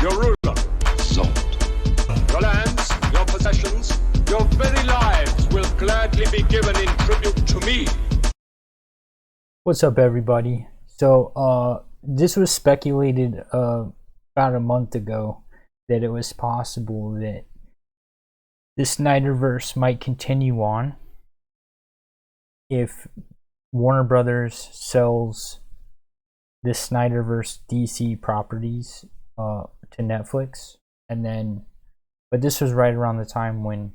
your ruler, Zod. Your lands, your possessions, your very lives will gladly be given in tribute to me. What's up, everybody? So, this was speculated about a month ago that it was possible that the Snyderverse might continue on if Warner Brothers sells the Snyderverse DC properties to Netflix, and then, but this was right around the time when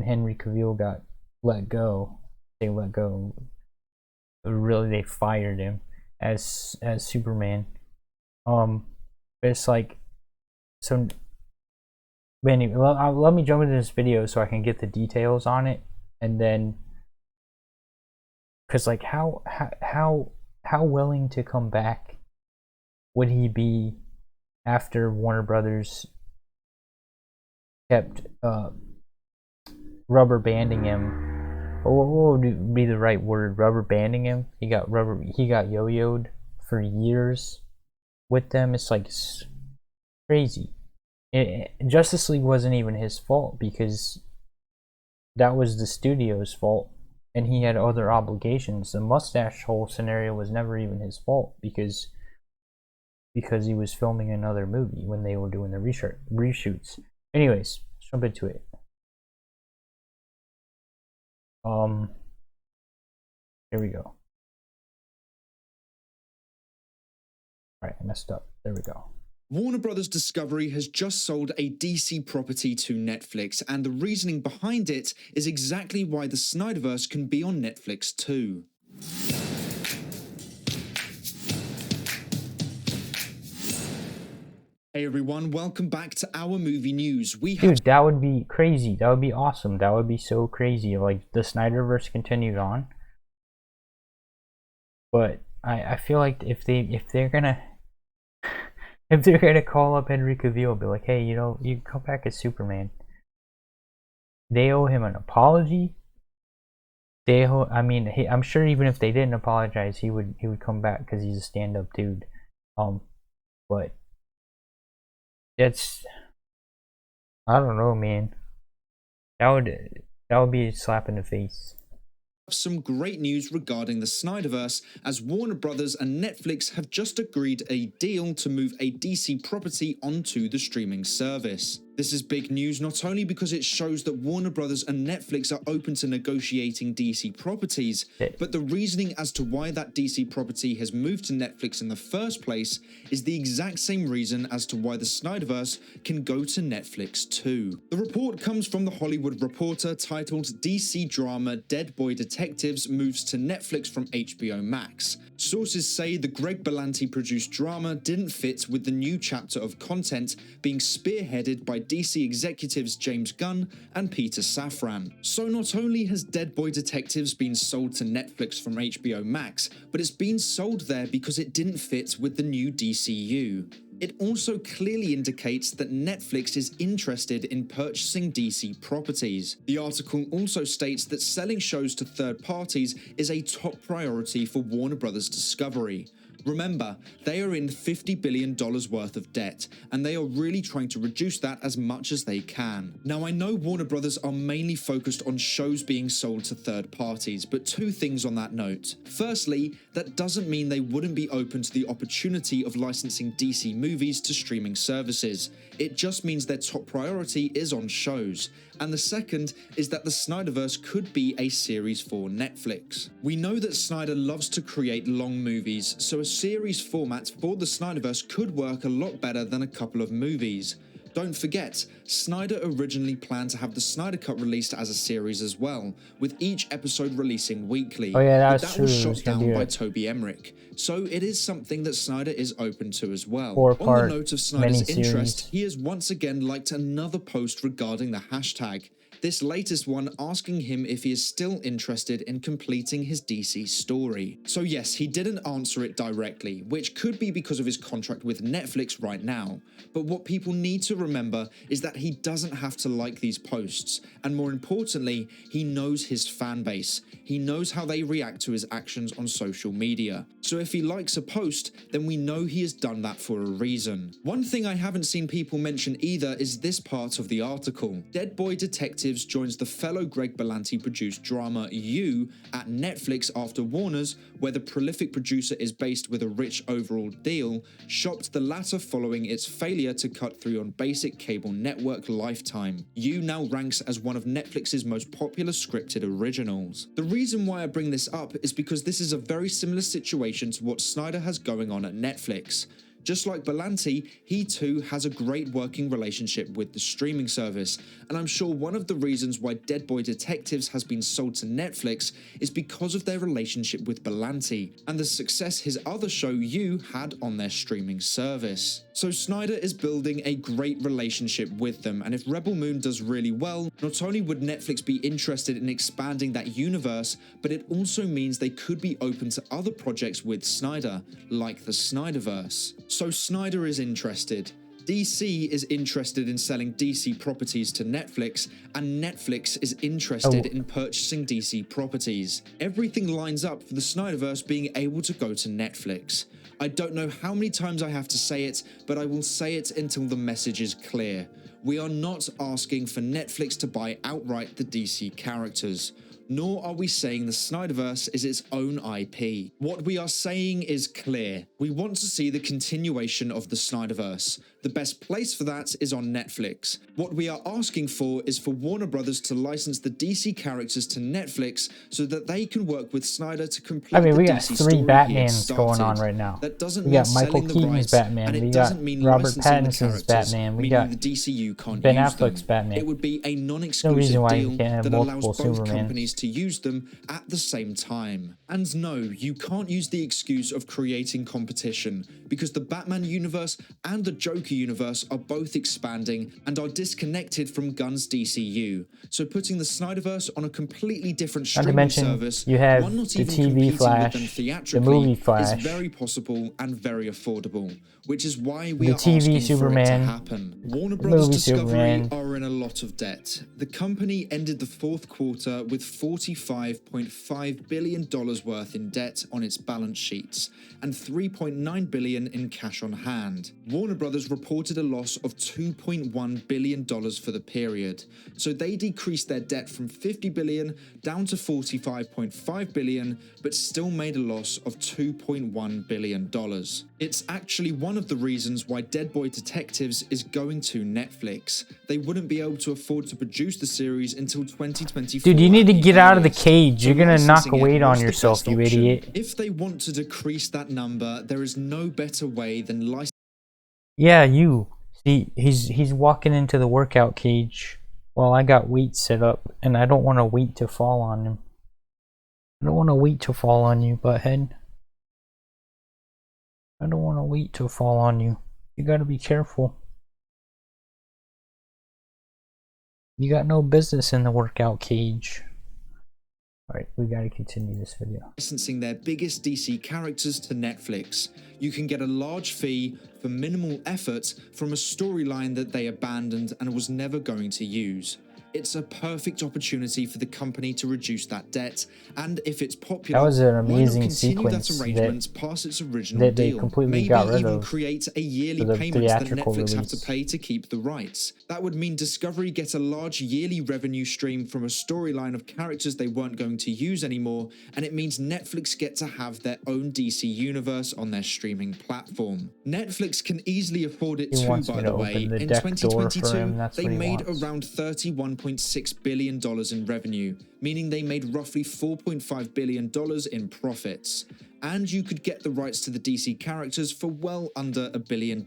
Henry Cavill got let go. They let go. Really, they fired him as Superman. It's like, so. But anyway, let me jump into this video so I can get the details on it, and then, cause like how willing to come back would he be after Warner Brothers kept rubber banding him? What would be the right word? Rubber banding him. He got yo-yoed for years with them. It's like, it's crazy. Justice League wasn't even his fault, because that was the studio's fault, and he had other obligations. The mustache hole scenario was never even his fault, because he was filming another movie when they were doing the reshoots. Anyways, let's jump into it. Here we go. Alright, I messed up. There we go. Warner Brothers Discovery has just sold a DC property to Netflix, and the reasoning behind it is exactly why the Snyderverse can be on Netflix too. Hey everyone, welcome back to our movie news. Dude, that would be crazy. That would be awesome. That would be so crazy. Like, the Snyderverse continued on. But I feel like if they're gonna call up Henry Cavill and be like, hey, you know, you come back as Superman, they owe him an apology. I'm sure even if they didn't apologize, he would come back because he's a stand-up dude. But that's, I don't know, man. That would be a slap in the face. Some great news regarding the Snyderverse, as Warner Brothers and Netflix have just agreed a deal to move a DC property onto the streaming service. This is big news not only because it shows that Warner Brothers and Netflix are open to negotiating DC properties, but the reasoning as to why that DC property has moved to Netflix in the first place is the exact same reason as to why the Snyderverse can go to Netflix too. The report comes from The Hollywood Reporter, titled DC Drama Dead Boy Detectives Moves to Netflix from HBO Max. Sources say the Greg Berlanti produced drama didn't fit with the new chapter of content being spearheaded by DC executives James Gunn and Peter Safran. So not only has Dead Boy Detectives been sold to Netflix from HBO Max, but it's been sold there because it didn't fit with the new DCU. It also clearly indicates that Netflix is interested in purchasing DC properties. The article also states that selling shows to third parties is a top priority for Warner Brothers Discovery. Remember, they are in $50 billion worth of debt, and they are really trying to reduce that as much as they can. Now, I know Warner Brothers are mainly focused on shows being sold to third parties, but two things on that note. Firstly, that doesn't mean they wouldn't be open to the opportunity of licensing DC movies to streaming services. It just means their top priority is on shows. And the second is that the Snyderverse could be a series for Netflix. We know that Snyder loves to create long movies, so a series format for the Snyderverse could work a lot better than a couple of movies. Don't forget, Snyder originally planned to have the Snyder Cut released as a series as well, with each episode releasing weekly. Oh yeah, but that's that was true. shot down by Toby Emmerich, so it is something that Snyder is open to as well. On the note of Snyder's interest, he has once again liked another post regarding the hashtag. this latest one asking him if he is still interested in completing his DC story. So yes, he didn't answer it directly, which could be because of his contract with Netflix right now, but what people need to remember is that he doesn't have to like these posts, and more importantly, he knows his fan base. He knows how they react to his actions on social media. So if he likes a post, then we know he has done that for a reason. One thing I haven't seen people mention either is this part of the article. Dead Boy Detectives joins the fellow Greg Berlanti produced drama You at Netflix after Warner's, where the prolific producer is based with a rich overall deal, shopped the latter following its failure to cut through on basic cable network Lifetime. You now ranks as one of Netflix's most popular scripted originals. The reason why I bring this up is because this is a very similar situation to what Snyder has going on at Netflix. Just like Berlanti, he too has a great working relationship with the streaming service, and I'm sure one of the reasons why Dead Boy Detectives has been sold to Netflix is because of their relationship with Berlanti, and the success his other show You had on their streaming service. So Snyder is building a great relationship with them, and if Rebel Moon does really well, not only would Netflix be interested in expanding that universe, but it also means they could be open to other projects with Snyder, like the Snyderverse. So Snyder is interested. DC is interested in selling DC properties to Netflix, and Netflix is interested in purchasing DC properties. Everything lines up for the Snyderverse being able to go to Netflix. I don't know how many times I have to say it, but I will say it until the message is clear. We are not asking for Netflix to buy outright the DC characters, nor are we saying the Snyderverse is its own IP. What we are saying is clear. We want to see the continuation of the Snyderverse. The best place for that is on Netflix. What we are asking for is for Warner Brothers to license the DC characters to Netflix so that they can work with Snyder to complete I mean, we the got DC three story Batmans going on right now. That doesn't We mean got Michael selling the Keaton's rights, Batman. and it We doesn't got mean Robert licensing the Pattinson's characters, Batman. We meaning got the DCU can't Ben use Affleck's them. Batman. It would be a No non-exclusive reason why deal you can't have that allows multiple both Supermans. companies to use them at the same time. And no, you can't use the excuse of creating competition, because the Batman universe and the Joker universe are both expanding and are disconnected from Gunn's DCU. So putting the Snyderverse on a completely different Not to streaming mention, service, you have one not the even TV competing Flash, with them the theatrically, movie is Flash, very possible and very affordable, which is why we the are TV asking for it to Superman, happen. Warner the Brothers movie Discovery Superman. are in a lot of debt. The company ended the fourth quarter with $45.5 billion worth in debt on its balance sheets and $3.9 billion in cash on hand. Warner Brothers reported a loss of $2.1 billion for the period, so they decreased their debt from $50 billion down to $45.5 billion, but still made a loss of $2.1 billion. It's actually one of the reasons why Dead Boy Detectives is going to Netflix. They wouldn't be able to afford to produce the series until 2024. Dude, you need to get out of the earliest. cage. You're gonna knock Licensing it weight on was the yourself, best you option. idiot. If they want to decrease that number, there is no better way than licensing. Yeah, you. See, he's walking into the workout cage while I got weights set up, and I don't want a weight to fall on him. I don't want a weight to fall on you, butthead. I don't want a weight to fall on you. You gotta be careful. You got no business in the workout cage. Alright, we gotta continue this video. Licensing their biggest DC characters to Netflix. You can get a large fee for minimal effort from a storyline that they abandoned and was never going to use. It's a perfect opportunity for the company to reduce that debt, and if it's popular, That was an why not amazing continue sequence that arrangement past its original that they deal? completely Maybe got rid even of create a yearly for the payment that theatrical Netflix have to release. pay to keep the rights. That would mean Discovery get a large yearly revenue stream from a storyline of characters they weren't going to use anymore, and it means Netflix get to have their own DC universe on their streaming platform. Netflix can easily afford it He too, wants by me the to way. open the In deck door for 2022, him, that's they what he made wants. around $31.6 billion in revenue, meaning they made roughly $4.5 billion in profits. And you could get the rights to the DC characters for well under $1 billion,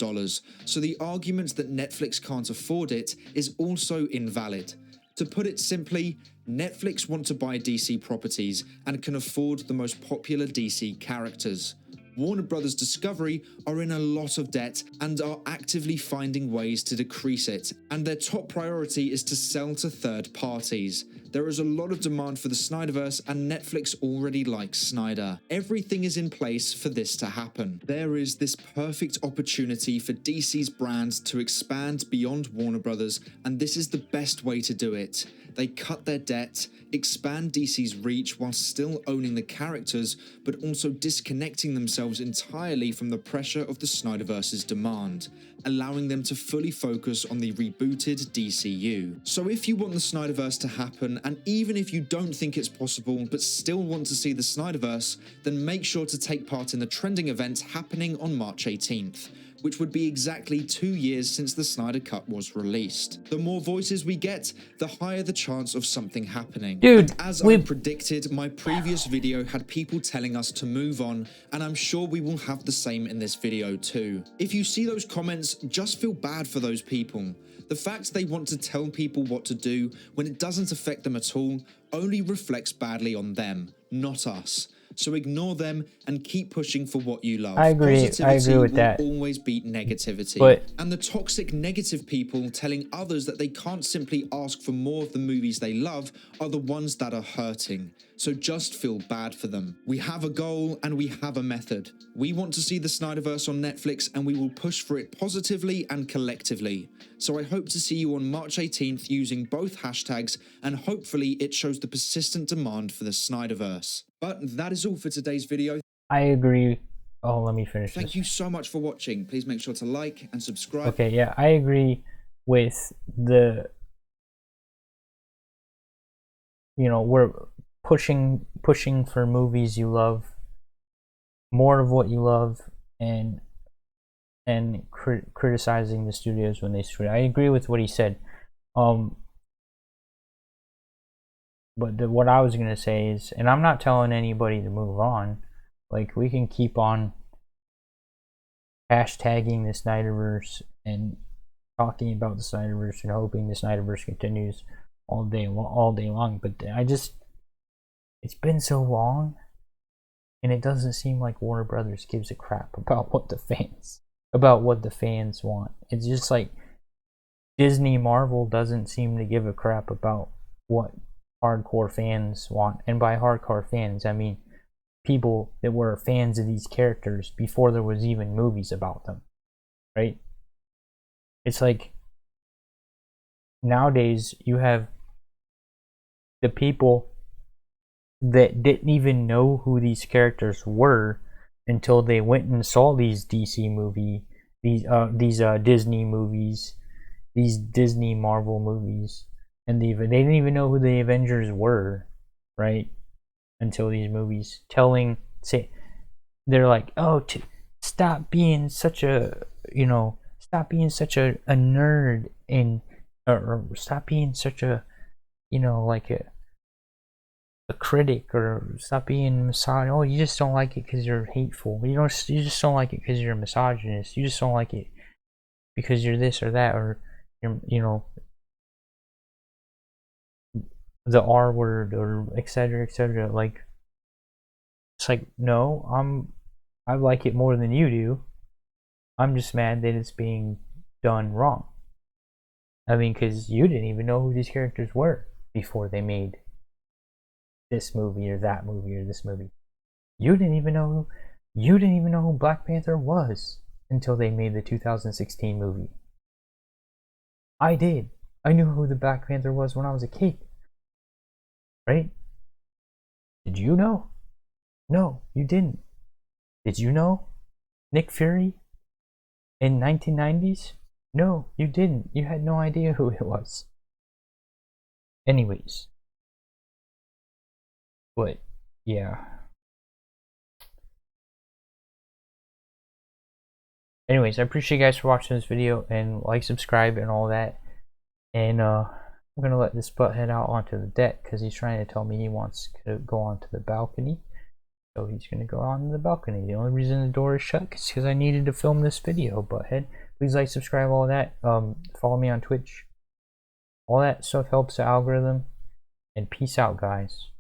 so the argument that Netflix can't afford it is also invalid. To put it simply, Netflix want to buy DC properties and can afford the most popular DC characters. Warner Bros. Discovery are in a lot of debt and are actively finding ways to decrease it, and their top priority is to sell to third parties. There is a lot of demand for the Snyderverse, and Netflix already likes Snyder. Everything is in place for this to happen. There is this perfect opportunity for DC's brand to expand beyond Warner Bros., and this is the best way to do it. They cut their debt, expand DC's reach while still owning the characters, but also disconnecting themselves entirely from the pressure of the Snyderverse's demand, allowing them to fully focus on the rebooted DCU. So if you want the Snyderverse to happen, and even if you don't think it's possible but still want to see the Snyderverse, then make sure to take part in the trending event happening on March 18th. Which would be exactly 2 years since the Snyder Cut was released. The more voices we get, the higher the chance of something happening. Dude, and as I predicted, my previous video had people telling us to move on, and I'm sure we will have the same in this video too. If you see those comments, just feel bad for those people. The fact they want to tell people what to do when it doesn't affect them at all only reflects badly on them, not us. So ignore them and keep pushing for what you love. I agree with that. Will always beat negativity. But and the toxic negative people telling others that they can't simply ask for more of the movies they love are the ones that are hurting. So just feel bad for them. We have a goal and we have a method. We want to see the Snyderverse on Netflix, and we will push for it positively and collectively. So I hope to see you on March 18th using both hashtags, and hopefully it shows the persistent demand for the Snyderverse. But that is all for today's video. I agree. Oh, let me finish Thank this. you so much for watching. Please make sure to like and subscribe. Okay, yeah, I agree with the, you know, we're pushing for movies you love, more of what you love, and criticizing the studios when they screw. I agree with what he said. But what I was gonna say is, and I'm not telling anybody to move on. Like, we can keep on hashtagging the Snyderverse and talking about the Snyderverse and hoping the Snyderverse continues all day long. But it's been so long, and it doesn't seem like Warner Brothers gives a crap about what the fans want. It's just like Disney Marvel doesn't seem to give a crap about what hardcore fans want. And by hardcore fans, I mean people that were fans of these characters before there was even movies about them, right? It's like nowadays you have the people that didn't even know who these characters were until they went and saw these DC movie, these Disney movies, these Disney Marvel movies, and they didn't even know who the Avengers were, right? Until these movies they're like, oh, stop being such a nerd, or stop being such a, like a critic, or stop being misogynist. Oh, you just don't like it because you're hateful. You just don't like it because you're a misogynist. You just don't like it because you're this or that, or you're, the R word, or etc. Like, it's like, no, I like it more than you do. I'm just mad that it's being done wrong. I mean, because you didn't even know who these characters were before they made this movie or that movie or this movie. You didn't even know who Black Panther was until they made the 2016 movie. I did. I knew who the Black Panther was when I was a kid. Right? Did you know? No, you didn't. Did you know Nick Fury in 1990s? No, you didn't. You had no idea who it was. Anyways. But, yeah. Anyways, I appreciate you guys for watching this video, and like, subscribe, and all that. And, I'm gonna let this butthead out onto the deck because he's trying to tell me he wants to go onto the balcony. So he's gonna go on the balcony. The only reason the door is shut is because I needed to film this video, butthead. Please like, subscribe, all that. Follow me on Twitch. All that stuff helps the algorithm. And peace out, guys.